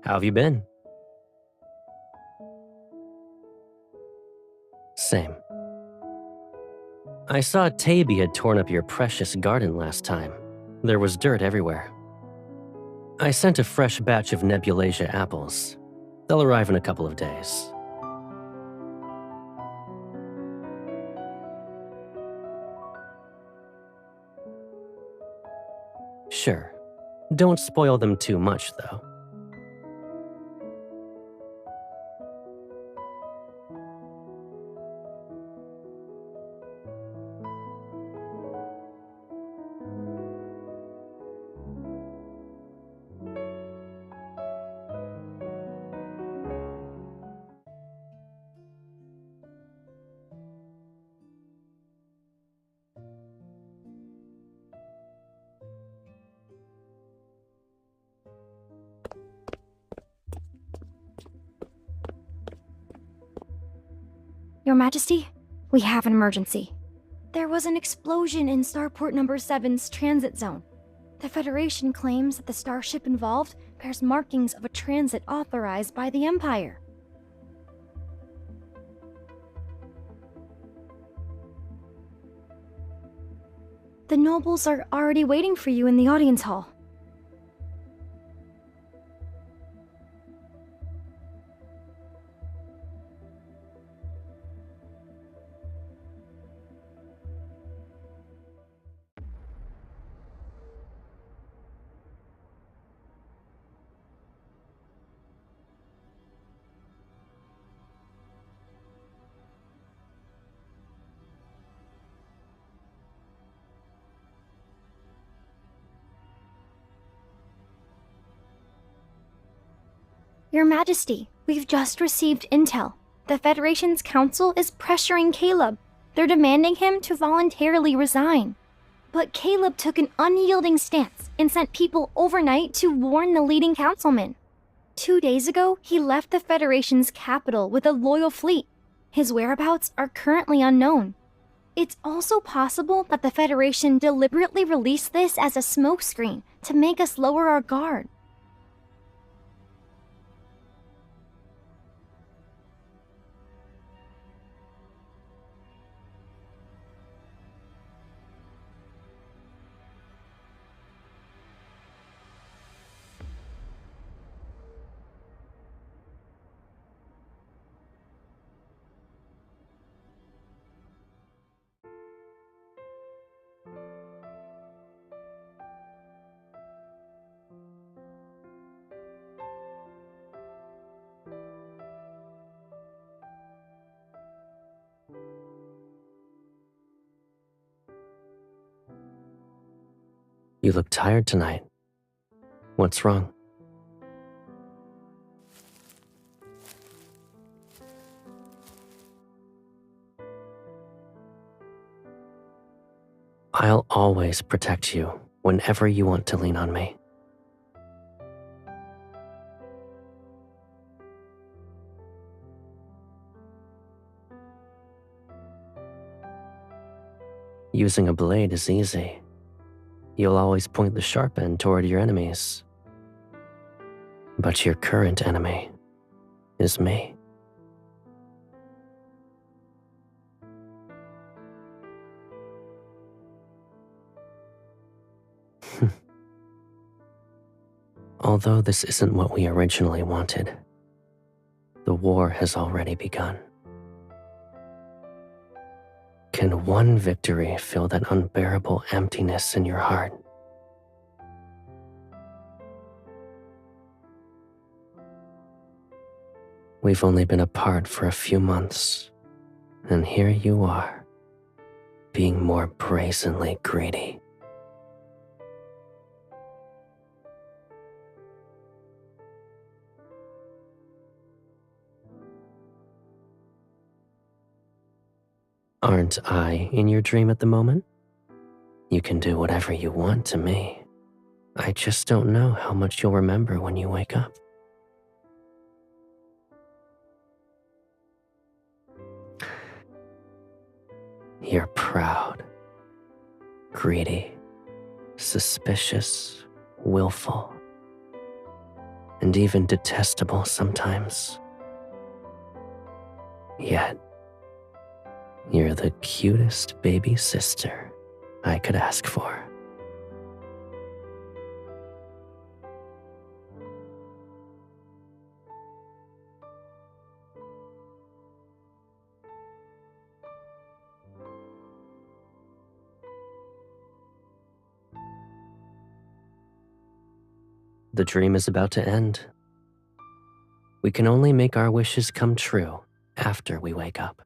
How have you been? Same. I saw Taby had torn up your precious garden last time. There was dirt everywhere. I sent a fresh batch of Nebulasia apples. They'll arrive in a couple of days. Sure. Don't spoil them too much, though. Your Majesty, we have an emergency. There was an explosion in Starport Number 7's transit zone. The Federation claims that the starship involved bears markings of a transit authorized by the Empire. The nobles are already waiting for you in the audience hall. Your Majesty, we've just received intel. The Federation's council is pressuring Caleb. They're demanding him to voluntarily resign. But Caleb took an unyielding stance and sent people overnight to warn the leading councilman. 2 days ago, he left the Federation's capital with a loyal fleet. His whereabouts are currently unknown. It's also possible that the Federation deliberately released this as a smokescreen to make us lower our guard. You look tired tonight. What's wrong? I'll always protect you whenever you want to lean on me. Using a blade is easy. You'll always point the sharp end toward your enemies. But your current enemy is me. Although this isn't what we originally wanted, the war has already begun. Can one victory fill that unbearable emptiness in your heart? We've only been apart for a few months, and here you are, being more brazenly greedy. Aren't I in your dream at the moment? You can do whatever you want to me. I just don't know how much you'll remember when you wake up. You're proud, greedy, suspicious, willful. and even detestable sometimes. Yet, you're the cutest baby sister I could ask for. The dream is about to end. We can only make our wishes come true after we wake up.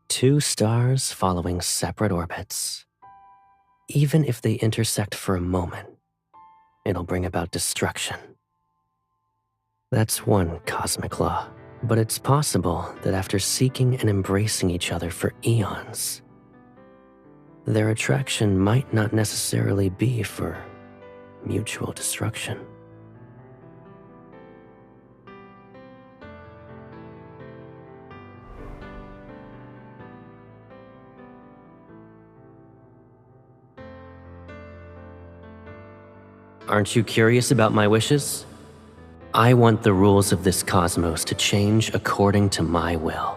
Two stars following separate orbits. Even if they intersect for a moment, it'll bring about destruction. That's one cosmic law. But it's possible that after seeking and embracing each other for eons, their attraction might not necessarily be for mutual destruction. Aren't you curious about my wishes? I want the rules of this cosmos to change according to my will.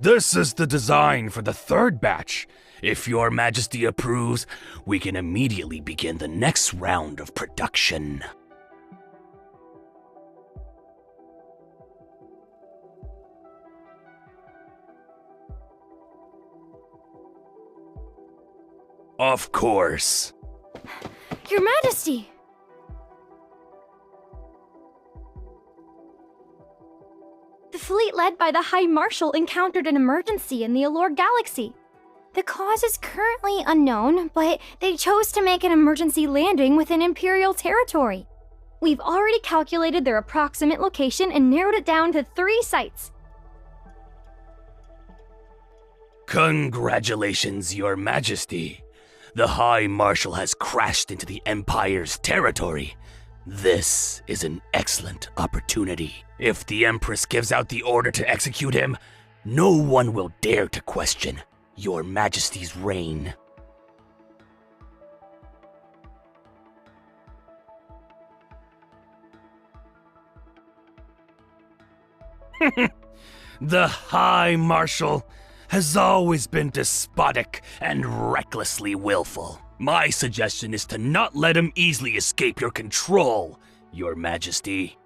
This is the design for the third batch. If Your Majesty approves, we can immediately begin the next round of production. Of course. Your Majesty! The fleet led by the High Marshal encountered an emergency in the Allure Galaxy. The cause is currently unknown, but they chose to make an emergency landing within Imperial territory. We've already calculated their approximate location and narrowed it down to 3 sites. Congratulations, Your Majesty. The High Marshal has crashed into the Empire's territory. This is an excellent opportunity. If the Empress gives out the order to execute him, no one will dare to question Your Majesty's reign. The High Marshal has always been despotic and recklessly willful. My suggestion is to not let him easily escape your control, Your Majesty.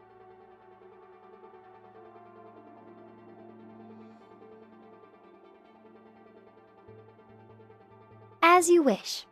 As you wish.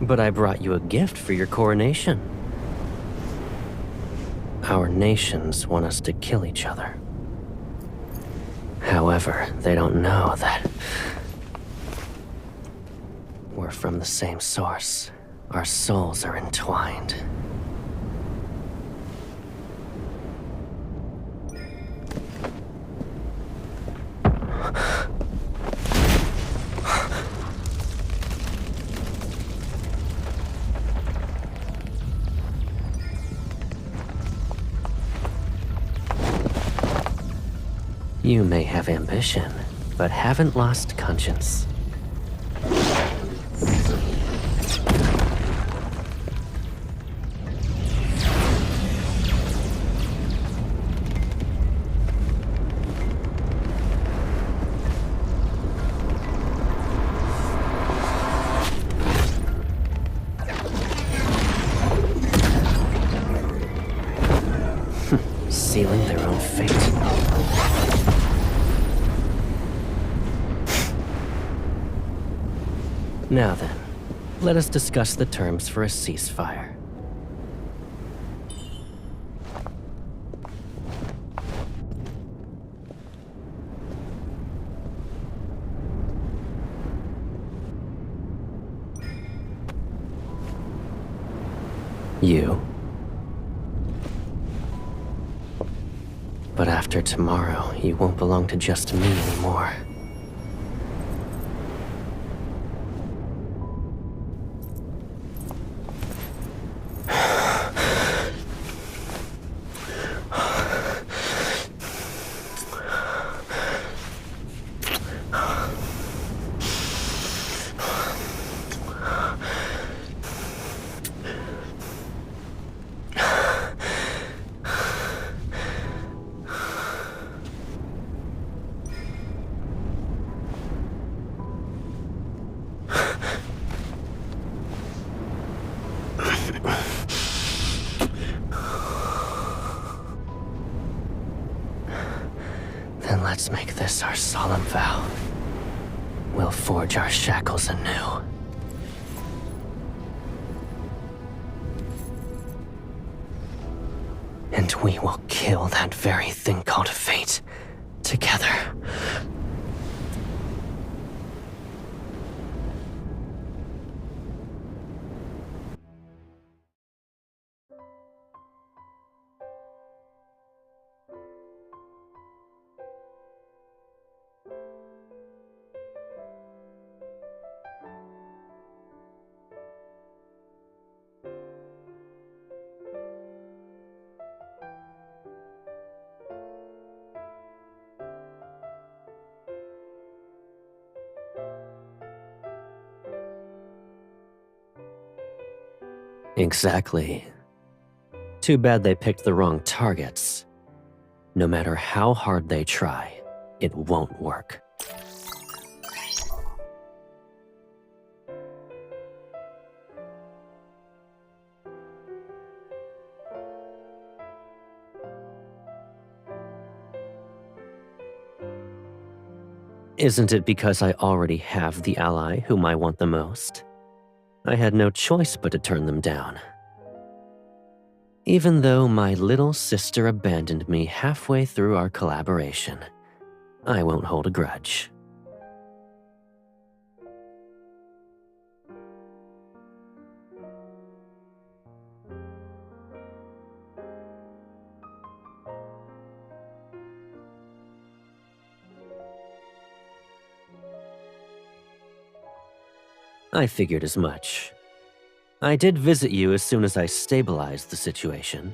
But I brought you a gift for your coronation. Our nations want us to kill each other. However, they don't know that we're from the same source. Our souls are entwined. You may have ambition, but haven't lost conscience. Sealing their own fate. Now then, let us discuss the terms for a ceasefire. You. But after tomorrow, you won't belong to just me anymore. Then let's make this our solemn vow. We'll forge our shackles anew. And we will kill that very thing called fate together. Exactly. Too bad they picked the wrong targets. No matter how hard they try, it won't work. Isn't it because I already have the ally whom I want the most? I had no choice but to turn them down. Even though my little sister abandoned me halfway through our collaboration, I won't hold a grudge. I figured as much. I did visit you as soon as I stabilized the situation.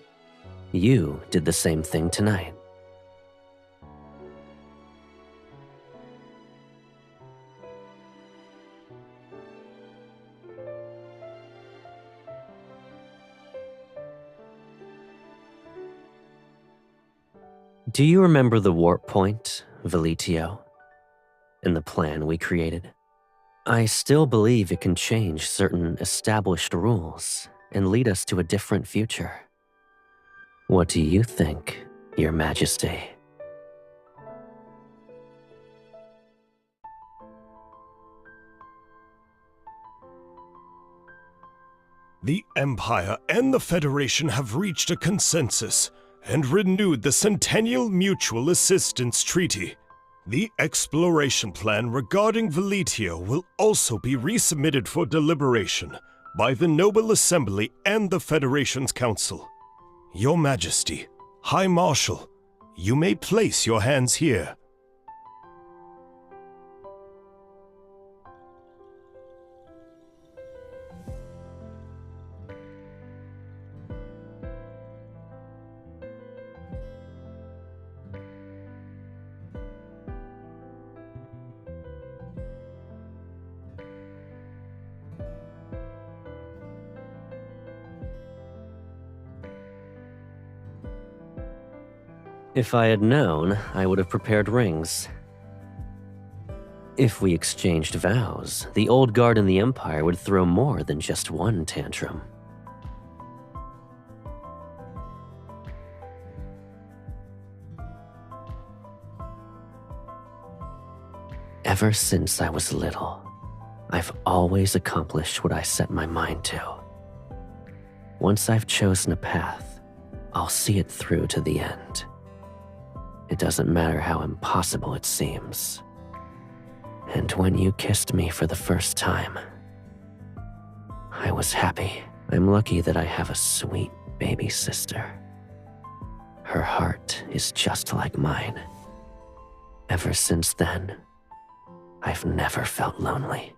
You did the same thing tonight. Do you remember the warp point, Velitio, and the plan we created? I still believe it can change certain established rules and lead us to a different future. What do you think, Your Majesty? The Empire and the Federation have reached a consensus. and renewed the Centennial Mutual Assistance Treaty. The exploration plan regarding Velitia will also be resubmitted for deliberation by the Noble Assembly and the Federation's Council. Your Majesty, High Marshal, you may place your hands here. If I had known, I would have prepared rings. If we exchanged vows, the old guard in the Empire would throw more than just one tantrum. Ever since I was little, I've always accomplished what I set my mind to. Once I've chosen a path, I'll see it through to the end. It doesn't matter how impossible it seems. And when you kissed me for the first time, I was happy. I'm lucky that I have a sweet baby sister. Her heart is just like mine. Ever since then, I've never felt lonely.